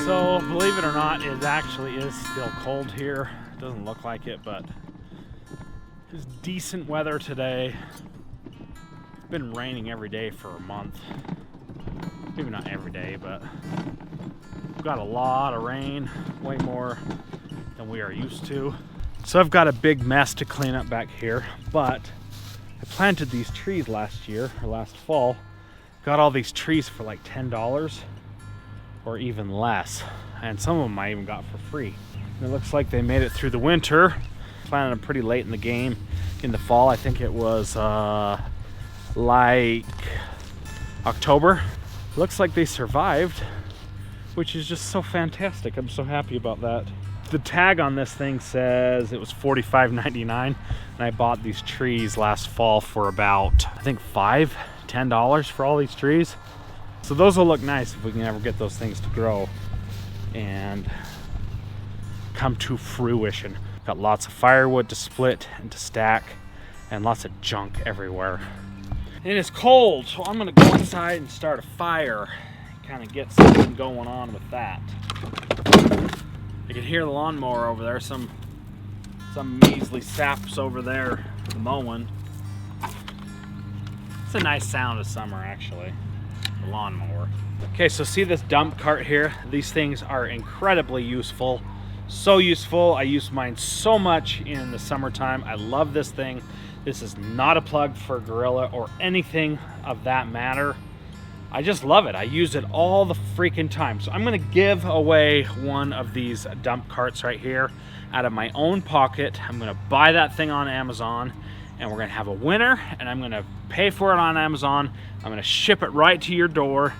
So, believe it or not, it actually is still cold here. It doesn't look like it, but it's decent weather today. It's been raining every day for a month. Maybe not every day, but we've got a lot of rain, way more than we are used to. So I've got a big mess to clean up back here, but I planted these trees last year, or last fall. Got all these trees for like $10 or even less. And some of them I even got for free. And it looks like they made it through the winter. Planted them pretty late in the game. In the fall, I think it was like October. Looks like they survived, which is just so fantastic. I'm so happy about that. The tag on this thing says it was $45.99, and I bought these trees last fall for about, I think $10 for all these trees. So those will look nice if we can ever get those things to grow and come to fruition. Got lots of firewood to split and to stack, and lots of junk everywhere. It is cold, so I'm gonna go inside and start a fire, kind of get something going on with that. You can hear the lawnmower over there, some measly saps over there mowing. It's a nice sound of summer, actually, the lawnmower. Okay, so see this dump cart here? These things are incredibly useful. So useful. I use mine so much in the summertime. I love this thing. This is not a plug for Gorilla or anything of that matter. I just love it. I use it all the freaking time. So I'm gonna give away one of these dump carts right here out of my own pocket. I'm gonna buy that thing on Amazon, and we're gonna have a winner, and I'm gonna pay for it on Amazon. I'm gonna ship it right to your door,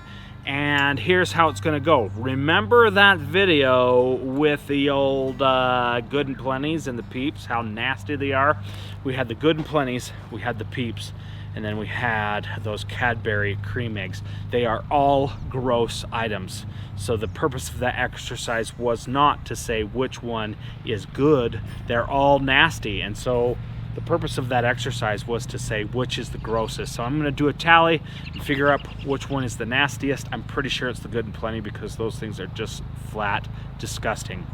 and here's how it's gonna go. Remember that video with the old Good and Plenties and the Peeps, how nasty they are? We had the Good and Plenties, we had the Peeps, and then we had those Cadbury cream eggs. They are all gross items. So the purpose of that exercise was not to say which one is good. They're all nasty. And so the purpose of that exercise was to say which is the grossest. So I'm gonna do a tally and figure out which one is the nastiest. I'm pretty sure it's the Good and Plenty because those things are just flat disgusting.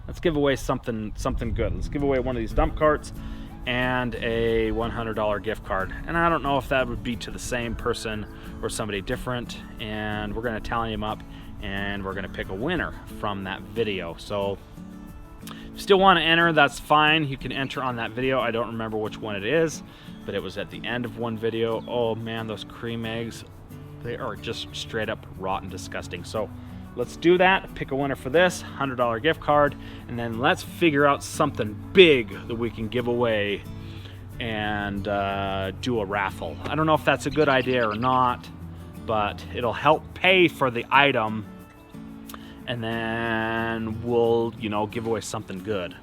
Let's give away something good. Let's give away one of these dump carts and a $100 gift card. And I don't know if that would be to the same person or somebody different. And we're gonna tally them up, and we're gonna pick a winner from that video. So if you still wanna enter, that's fine. You can enter on that video. I don't remember which one it is, but it was at the end of one video. Oh man, those cream eggs, they are just straight up rotten disgusting. So let's do that, pick a winner for this, $100 gift card, and then let's figure out something big that we can give away and do a raffle. I don't know if that's a good idea or not, but it'll help pay for the item, and then we'll, give away something good.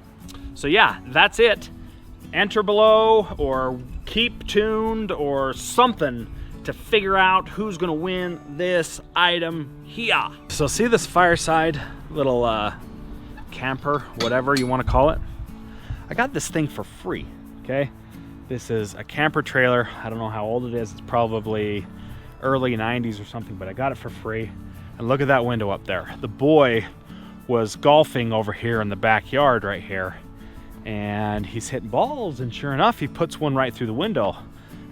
So yeah, that's it. Enter below or keep tuned or something to figure out who's gonna win this item here. So see this fireside little camper, whatever you wanna call it? I got this thing for free, okay? This is a camper trailer. I don't know how old it is. It's probably early 90s or something, but I got it for free. And look at that window up there. The boy was golfing over here in the backyard right here, and he's hitting balls, and sure enough, he puts one right through the window.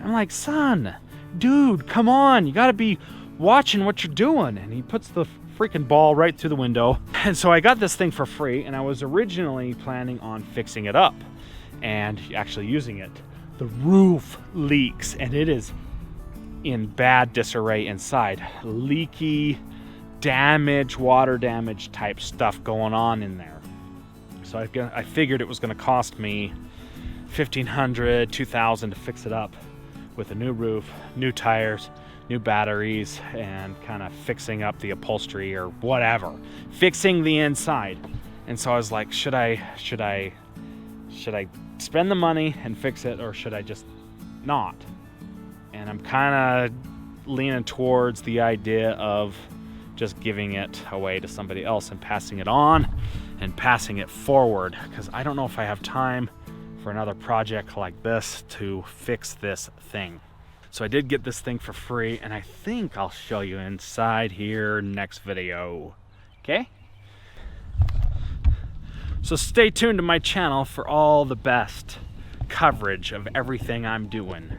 I'm like, son, dude, come on, you gotta be watching what you're doing. And he puts the freaking ball right through the window. And so I got this thing for free, and I was originally planning on fixing it up and actually using it. The roof leaks, and it is in bad disarray inside. Leaky, damage, water damage type stuff going on in there. So I figured it was gonna cost me $1,500, $2,000 to fix it up with a new roof, new tires, new batteries, and kind of fixing up the upholstery or whatever, fixing the inside. And so I was like, should I spend the money and fix it, or should I just not? And I'm kind of leaning towards the idea of just giving it away to somebody else and passing it on and passing it forward, because I don't know if I have time for another project like this to fix this thing. So I did get this thing for free, and I think I'll show you inside here next video. Okay? So stay tuned to my channel for all the best coverage of everything I'm doing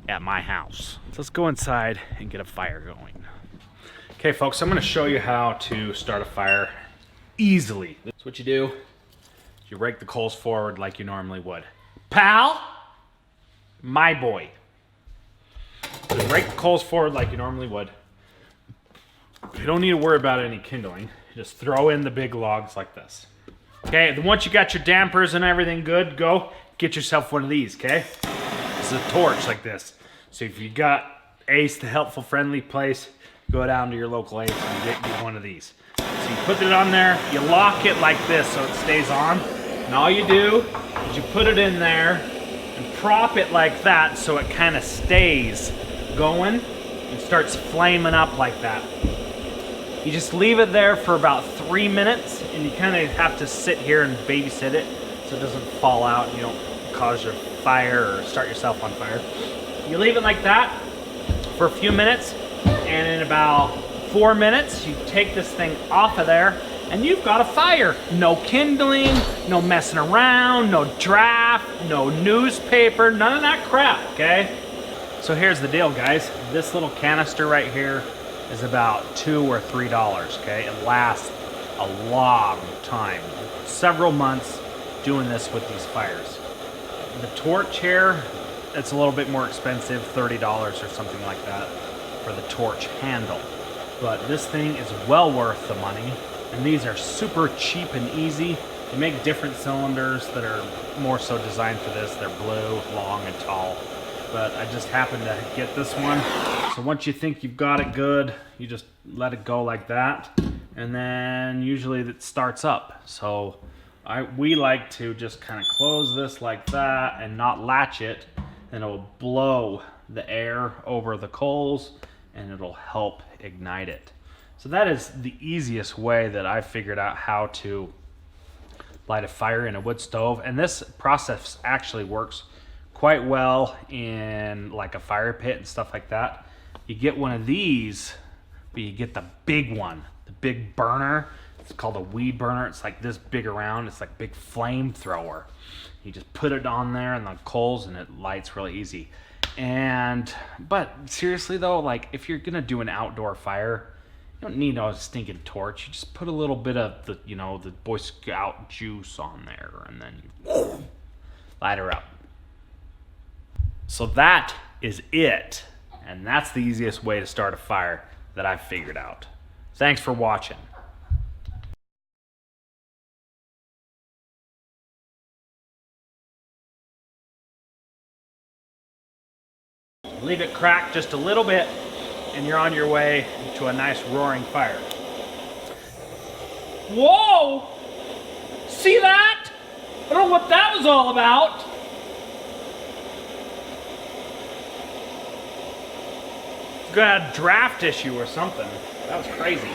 at my house. So let's go inside and get a fire going. Okay folks, I'm gonna show you how to start a fire easily. That's what you do. You rake the coals forward like you normally would. Pal, my boy. Just rake the coals forward like you normally would. You don't need to worry about any kindling. Just throw in the big logs like this. Okay, then once you got your dampers and everything good, go get yourself one of these, okay? This is a torch like this. So if you got Ace, the helpful, friendly place, go down to your local Ace and get you one of these. So you put it on there, you lock it like this so it stays on. And all you do is you put it in there and prop it like that so it kind of stays going and starts flaming up like that. You just leave it there for about 3 minutes, and you kind of have to sit here and babysit it so it doesn't fall out and you don't cause your fire or start yourself on fire. You leave it like that for a few minutes, and in about 4 minutes, you take this thing off of there, and you've got a fire. No kindling, no messing around, no draft, no newspaper, none of that crap, okay? So here's the deal, guys. This little canister right here is about $2 or $3, okay? It lasts a long time, several months doing this with these fires. The torch here, it's a little bit more expensive, $30 or something like that for the torch handle. But this thing is well worth the money, and these are super cheap and easy. They make different cylinders that are more so designed for this. They're blue, long, and tall. But I just happened to get this one. So once you think you've got it good, you just let it go like that, and then usually it starts up. So we like to just kind of close this like that and not latch it, and it'll blow the air over the coals and it'll help ignite it. So that is the easiest way that I figured out how to light a fire in a wood stove, and this process actually works quite well in like a fire pit and stuff like that. You get one of these, but you get the big one, the big burner. It's called a weed burner. It's like this big around. It's like a big flamethrower. You just put it on there and the coals, and it lights really easy. But seriously though, like if you're gonna do an outdoor fire, you don't need a stinking torch. You just put a little bit of the, the Boy Scout juice on there, and then you light her up. So that is it. And that's the easiest way to start a fire that I've figured out. Thanks for watching. Leave it crack just a little bit, and you're on your way to a nice roaring fire. Whoa! See that? I don't know what that was all about. Got a draft issue or something. That was crazy.